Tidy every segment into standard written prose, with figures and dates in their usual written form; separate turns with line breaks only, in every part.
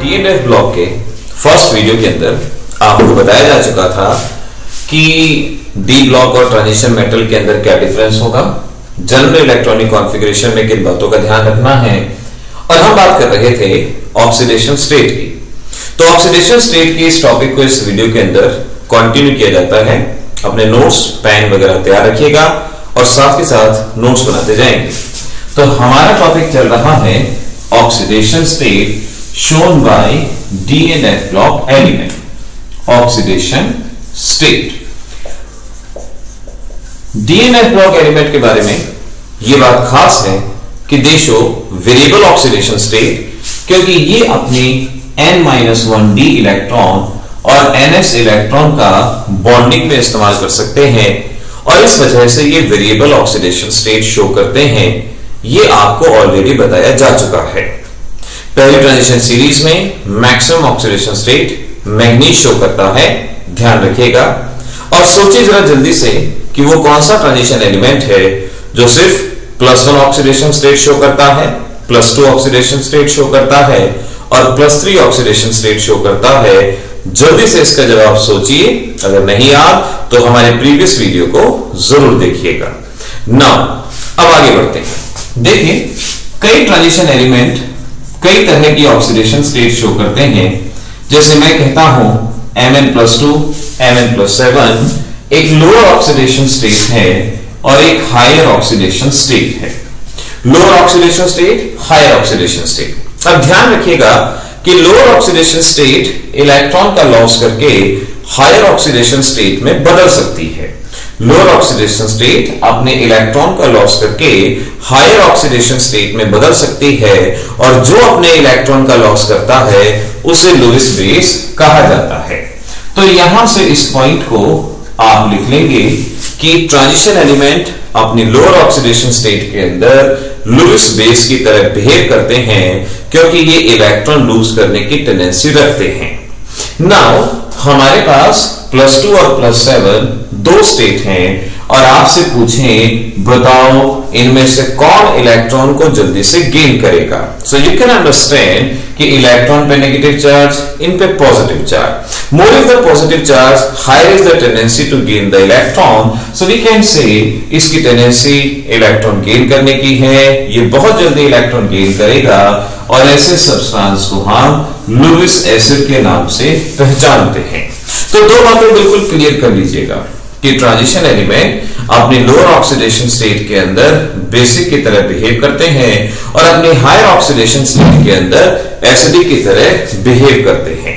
DNF block के first video के अंदर आपको बताया जा चुका था कि डी ब्लॉक और ट्रांजिशन मेटल के अंदर क्या डिफरेंस होगा, जनरल इलेक्ट्रॉनिक कॉन्फ़िगरेशन में किन बातों का ध्यान रखना है, और हम बात कर रहे थे ऑक्सीडेशन स्टेट की। तो ऑक्सीडेशन स्टेट की इस टॉपिक को इस वीडियो के अंदर कंटिन्यू किया जाता है। अपने नोट्स पेन वगैरह तैयार रखिएगा और साथ के साथ नोट्स बनाते जाएंगे। तो हमारा टॉपिक चल रहा है oxidation state shown by DNF block element, oxidation state. DNF block element के बारे में यह बात खास है कि दे शो वेरिएबल ऑक्सीडेशन स्टेट, क्योंकि ये अपनी N-1d इलेक्ट्रॉन और Ns इलेक्ट्रॉन का बॉन्डिंग में इस्तेमाल कर सकते हैं और इस वजह से ये वेरिएबल ऑक्सीडेशन स्टेट शो करते हैं। ये आपको ऑलरेडी बताया जा चुका है। पहली ट्रांजिशन सीरीज में maximum oxidation state manganese show करता है, ध्यान रखिएगा। और सोचिए जरा जल्दी से कि वो कौन सा ट्रांजिशन एलिमेंट है जो सिर्फ +1 ऑक्सीडेशन स्टेट शो करता है, +2 ऑक्सीडेशन स्टेट शो करता है और +3 ऑक्सीडेशन स्टेट शो करता है। जल्दी से इसका जवाब सोचिए, अगर नहीं याद तो हमारे प्रीवियस वीडियो को जरूर देखिएगा। नाउ अब आगे बढ़ते हैं। देखिए, कई ट्रांजिशन एलिमेंट कई तरह की ऑक्सीडेशन स्टेट शो करते हैं। जैसे मैं कहता हूं Mn+2, Mn+7 एक लोअर ऑक्सीडेशन स्टेट है और एक हायर ऑक्सीडेशन स्टेट है। Lower oxidation state, higher oxidation state. अब ध्यान रखिएगा कि लोअर ऑक्सीडेशन स्टेट इलेक्ट्रॉन का लॉस करके हायर ऑक्सीडेशन स्टेट में बदल सकती है। लोअर ऑक्सीडेशन स्टेट अपने इलेक्ट्रॉन का लॉस करके हायर ऑक्सीडेशन स्टेट में बदल सकती है और जो अपने इलेक्ट्रॉन का लॉस करता है उसे लुईस बेस कहा जाता है। तो यहां से इस पॉइंट को आप लिख लेंगे कि ट्रांजिशन एलिमेंट अपनी लोअर ऑक्सीडेशन स्टेट के अंदर लुईस बेस की तरह बिहेव करते हैं, क्योंकि ये इलेक्ट्रॉन लूज करने की टेंडेंसी रखते हैं। नाउ हमारे पास +2 और +7 दो स्टेट हैं और आपसे पूछें बताओ इनमें से कौन इलेक्ट्रॉन को जल्दी से गेन करेगा। सो यू कैन अंडरस्टैंड कि इलेक्ट्रॉन पे नेगेटिव चार्ज, इन पे positive charge. More is the positive charge, higher is the tendency to gain the electron. So we can say इसकी टेंडेंसी इलेक्ट्रॉन गेन करने की है, ये बहुत जल्दी इलेक्ट्रॉन गेन करेगा और ऐसे सब्सटेंस को हम लुईस एसिड के नाम से पहचानते हैं। तो दो बातें बिल्कुल क्लियर कर लीजिएगा कि ट्रांजिशन एलिमेंट अपनी लोअर ऑक्सीडेशन स्टेट के अंदर बेसिक की तरह बिहेव करते हैं और अपनी हायर ऑक्सीडेशन स्टेट के अंदर एसिडिक की तरह बिहेव करते हैं।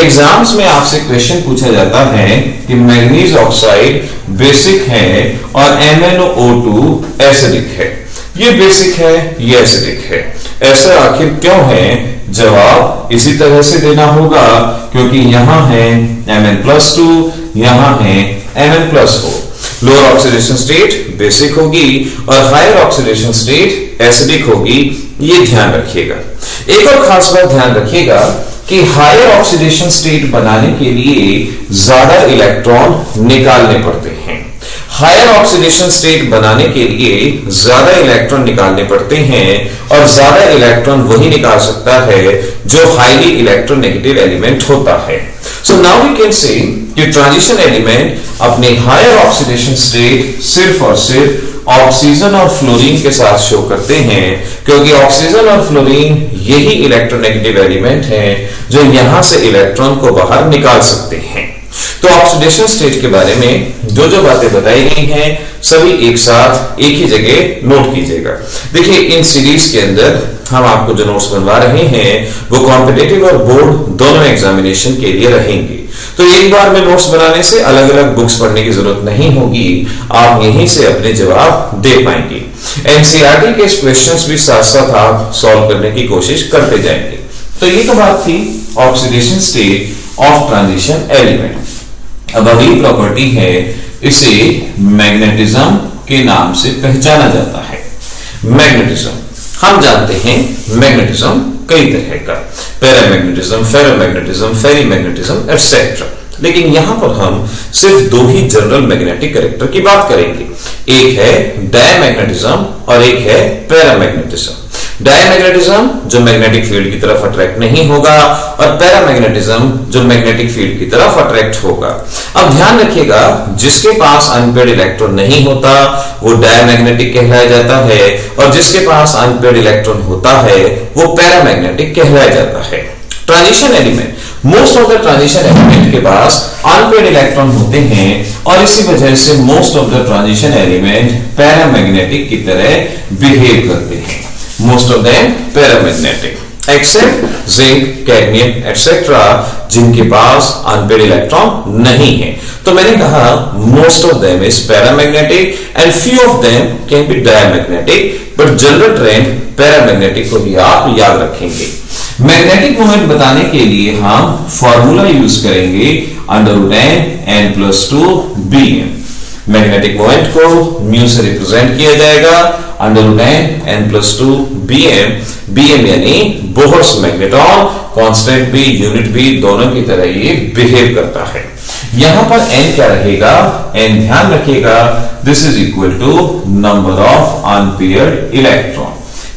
एग्जाम्स में आपसे क्वेश्चन पूछा जाता है कि मैग्नीज ऑक्साइड बेसिक है और MnO2 एसिडिक है। ये बेसिक है, ये एसिडिक है, ऐसा आखिर क्यों है? जवाब इसी तरह से देना होगा, क्योंकि यहां है Mn+2, यहां है Mn+4। Lower oxidation state basic होगी और हायर ऑक्सीडेशन स्टेट एसिडिक होगी, ये ध्यान रखिएगा। एक और खास बात ध्यान रखिएगा कि हायर ऑक्सीडेशन स्टेट बनाने के लिए ज्यादा इलेक्ट्रॉन निकालने पड़ते हैं। हायर ऑक्सीडेशन स्टेट बनाने के लिए ज्यादा इलेक्ट्रॉन निकालने पड़ते हैं और ज्यादा इलेक्ट्रॉन वही निकाल सकता है जो हाईली इलेक्ट्रोनेगेटिव एलिमेंट होता है। सो नाउ वी कैन से कि ट्रांजिशन एलिमेंट अपने हायर ऑक्सीडेशन स्टेट सिर्फ और सिर्फ ऑक्सीजन और फ्लोरीन के साथ शो करते हैं, क्योंकि ऑक्सीजन और फ्लोरीन यही इलेक्ट्रोनेगेटिव एलिमेंट हैं जो यहां से इलेक्ट्रॉन को बाहर निकाल सकते हैं। तो ऑक्सीडेशन स्टेट के बारे में जो जो बातें बताई गई हैं सभी एक साथ एक ही जगह नोट कीजिएगा। देखिए, इन सीरीज के अंदर हम आपको जो नोट्स बनवा रहे हैं वो कॉम्पिटिटिव और बोर्ड दोनों एग्जामिनेशन के लिए रहेंगे। तो एक बार में नोट्स बनाने से अलग अलग बुक्स पढ़ने की जरूरत नहीं होगी, आप यहीं से अपने जवाब दे पाएंगे। एनसीईआरटी के क्वेश्चंस भी साथ साथ आप सॉल्व करने की कोशिश करते जाएंगे। तो ये तो बात थी oxidation state of transition element. अब अगली प्रॉपर्टी है, इसे मैग्नेटिज्म के नाम से पहचाना जाता है। मैग्नेटिज्म हम जानते हैं, मैग्नेटिज्म कई तरह का, पैरामैग्नेटिज्म, फेरोमैग्नेटिज्म, फेरीमैग्नेटिज्म एटसेट्रा। लेकिन यहां पर हम सिर्फ दो ही जनरल मैग्नेटिक कैरेक्टर की बात करेंगे, एक है डायमैग्नेटिज्म और एक है पैरामैग्नेटिज्म। डायमैग्नेटिज्म जो मैग्नेटिक फील्ड की तरफ अट्रैक्ट नहीं होगा, और पैरामैग्नेटिज्म जो मैग्नेटिक फील्ड की तरफ अट्रैक्ट होगा। अब ध्यान रखिएगा, जिसके पास अनपेयर्ड इलेक्ट्रॉन नहीं होता वो डायमैग्नेटिक कहलाया जाता है, और जिसके पास अनपेयर्ड इलेक्ट्रॉन होता है वो पैरामैग्नेटिक कहलाया जाता है। Transition element, most of the transition element के पास अनपेयर्ड इलेक्ट्रॉन होते हैं, और इसी वजह से most of the transition element paramagnetic की तरह बिहेव करते हैं। Most of them paramagnetic except zinc, cadmium etcetera, जिनके पास अनपेयर्ड इलेक्ट्रॉन नहीं है। तो मैंने कहा most of them is paramagnetic and few of them can be diamagnetic, but general trend paramagnetic को भी आप याद रखेंगे। मैग्नेटिक मोमेंट बताने के लिए हम फॉर्मूला यूज करेंगे √n+2bm। मैग्नेटिक मोमेंट को म्यू से रिप्रेजेंट किया जाएगा √n+2bm। bm यानी बोहर्स मैग्नेट्रॉन, कांस्टेंट भी यूनिट भी दोनों की तरह ये बिहेव करता है। यहां पर n क्या रहेगा, n ध्यान रखिएगा, this is equal to number of unpaired electron.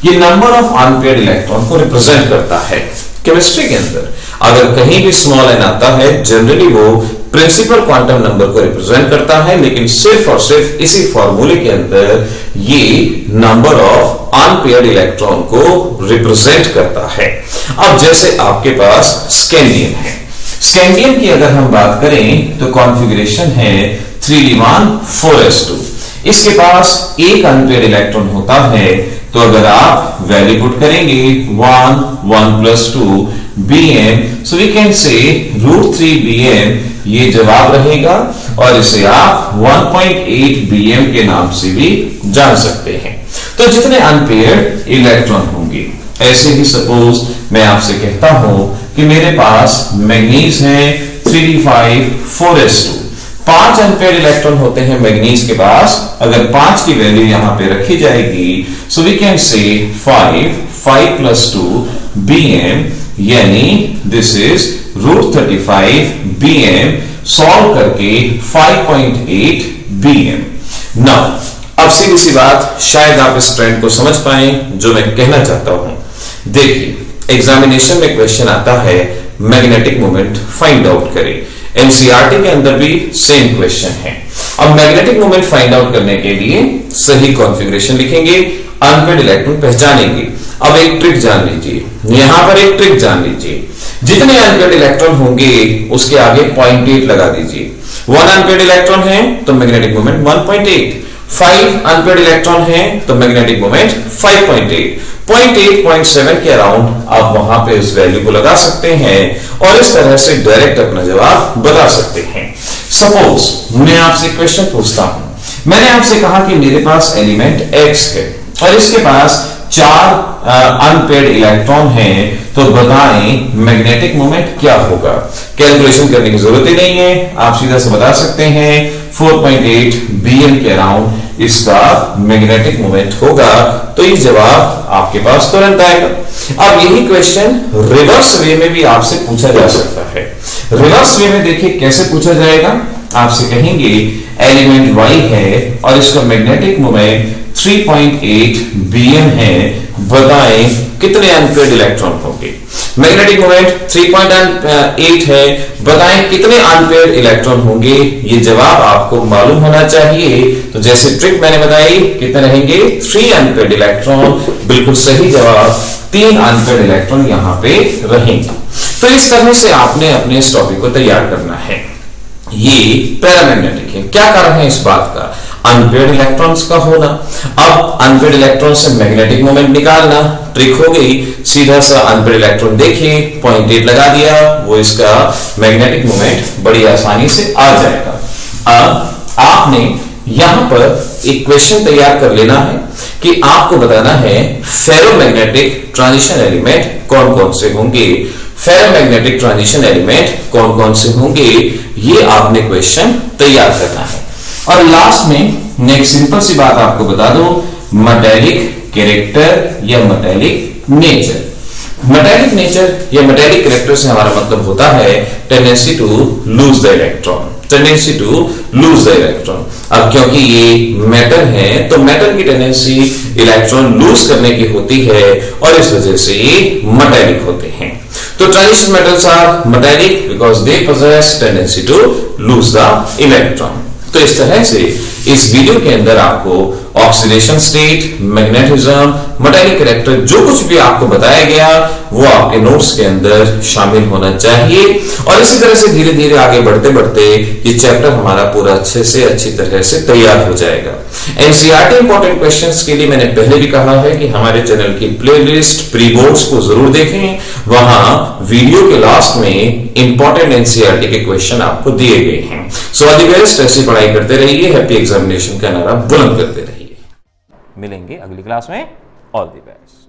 ये नंबर ऑफ अनपेयर्ड इलेक्ट्रॉन को रिप्रेजेंट करता है। केमिस्ट्री के अंदर अगर कहीं भी स्मॉल n आता है, जनरली वो प्रिंसिपल क्वांटम नंबर को रिप्रेजेंट करता है, लेकिन सिर्फ और सिर्फ इसी फॉर्मूले के अंदर ये नंबर ऑफ अनपेयर्ड इलेक्ट्रॉन को रिप्रेजेंट करता है। अब जैसे आपके पास स्कैंडियम है, स्कैंडियम की अगर हम बात करें तो कॉन्फ़िगरेशन है 3d1 4s2। इसके पास एक अनपेयर्ड इलेक्ट्रॉन होता है, तो अगर आप वैल्यू पुट करेंगे 1 1+2 bm, सो वी कैन से √3bm ये जवाब रहेगा, और इसे आप 1.8 bm के नाम से भी जान सकते हैं। तो जितने अनपेयर्ड इलेक्ट्रॉन होंगे, ऐसे ही सपोज मैं आपसे कहता हूं कि मेरे पास मैग्नीज है 3d5 4s2। 5 अनपेयर्ड इलेक्ट्रॉन होते हैं मैग्नीज के पास। अगर 5 की वैल्यू यहां पे रखी जाएगी, सो वी कैन से 5+2 bm, यानी दिस इज √35 bm, सॉल्व करके 5.8 bm। नाउ अब सीधी सी बात, शायद आप इस ट्रेंड को समझ पाए जो मैं कहना चाहता हूं। देखिए, एग्जामिनेशन में क्वेश्चन आता है मैग्नेटिक मोमेंट फाइंड आउट करें। एनसीईआरटी के अंदर भी सेम क्वेश्चन है। अब मैग्नेटिक मोमेंट फाइंड आउट करने के लिए सही कॉन्फ़िगरेशन लिखेंगे, अनपेयर्ड इलेक्ट्रॉन पहचानेंगे। अब एक ट्रिक जान लीजिए, यहां पर एक ट्रिक जान लीजिए, जितने अनपेयर्ड इलेक्ट्रॉन होंगे उसके आगे 0.8 लगा दीजिए। 1 अनपेयर्ड इलेक्ट्रॉन है तो मैग्नेटिक मोमेंट 1.8, 5 अनपेयर्ड इलेक्ट्रॉन है तो मैग्नेटिक मोमेंट 5.8, 0.8 0.7 के अराउंड आप वहां पे इस वैल्यू को लगा सकते हैं, और इस तरह से डायरेक्ट अपना जवाब बता सकते हैं। सपोज मैं आपसे क्वेश्चन पूछता हूं, मैंने आपसे कहा कि मेरे पास एलिमेंट X है और इसके पास 4 अनपेयर्ड इलेक्ट्रॉन हैं, तो बताएं मैग्नेटिक मोमेंट क्या होगा। कैलकुलेशन करने की जरूरत ही नहीं है, आप सीधा से बता सकते हैं 4.8 bm के अराउंड इसका मैग्नेटिक मोमेंट होगा। तो ये जवाब आपके पास तुरंत आएगा। अब यही क्वेश्चन रिवर्स वे में भी आपसे पूछा जा सकता है। रिवर्स वे में देखिए कैसे पूछा जाएगा। आपसे कहेंगे एलिमेंट Y है और इसका मैग्नेटिक मोमेंट 3.8 bm है, बताएं कितने अनपेयर्ड इलेक्ट्रॉन होंगे। मैग्नेटिक मोमेंट 3.8 है, बताएं कितने अनपेयर्ड इलेक्ट्रॉन होंगे। ये जवाब आपको मालूम होना चाहिए। तो जैसे ट्रिक मैंने बताई, कितने रहेंगे 3 अनपेयर्ड इलेक्ट्रॉन, बिल्कुल सही जवाब 3 अनपेयर्ड इलेक्ट्रॉन यहां पे रहेंगे। तो इस तरह से आपने अपने इस टॉपिक को तैयार करना है। ये पैरामैग्नेटिक है। क्या कारण है इस बात का? अनपेयर्ड इलेक्ट्रॉन्स का होना। अब अनपेयर्ड इलेक्ट्रॉन से मैग्नेटिक मोमेंट निकालना ट्रिक हो गई। सीधा सा अनपेयर्ड इलेक्ट्रॉन देखिए 0.8 लगा दिया, वो इसका मैग्नेटिक मोमेंट बड़ी आसानी से आ जाएगा। अब आपने यहां पर एक क्वेश्चन तैयार कर लेना है कि आपको बताना है फेरोमैग्नेटिक ट्रांजिशन एलिमेंट कौन कौन से होंगे। फेरोमैग्नेटिक ट्रांजिशन एलिमेंट कौन कौन से होंगे, ये आपने क्वेश्चन तैयार करना है। और लास्ट में एक सिंपल सी बात आपको बता दो, मेटेलिक कैरेक्टर या मेटेलिक नेचर। मेटेलिक नेचर या मेटेलिक कैरेक्टर से हमारा मतलब होता है tendency to lose the electron, tendency to lose the electron. अब क्योंकि ये मेटल है तो मेटल की टेंडेंसी इलेक्ट्रॉन लूज करने की होती है और इस वजह से ये मेटेलिक होते हैं। तो transition metals are metallic because they possess tendency to lose the electron. तो इस तरह से इस वीडियो के अंदर आपको oxidation state, magnetism, metallic character जो कुछ भी आपको बताया गया वो आपके नोट्स के अंदर शामिल होना चाहिए। और इसी तरह से धीरे धीरे आगे बढ़ते बढ़ते ये चैप्टर हमारा पूरा अच्छी तरह से तैयार हो जाएगा। एनसीईआरटी इंपॉर्टेंट क्वेश्चंस के लिए मैंने पहले भी कहा है कि हमारे चैनल की प्लेलिस्ट प्री बोर्ड्स को जरूर देखें, वहां वीडियो के लास्ट में इंपॉर्टेंट एनसीईआरटी के क्वेश्चन आपको दिए गए हैं। सो ऑल द बेस्ट, ऐसी पढ़ाई करते रहिए, हैप्पी एग्जामिनेशन का नारा बुलंद करते रहिए। मिलेंगे अगली क्लास में, ऑल द बेस्ट।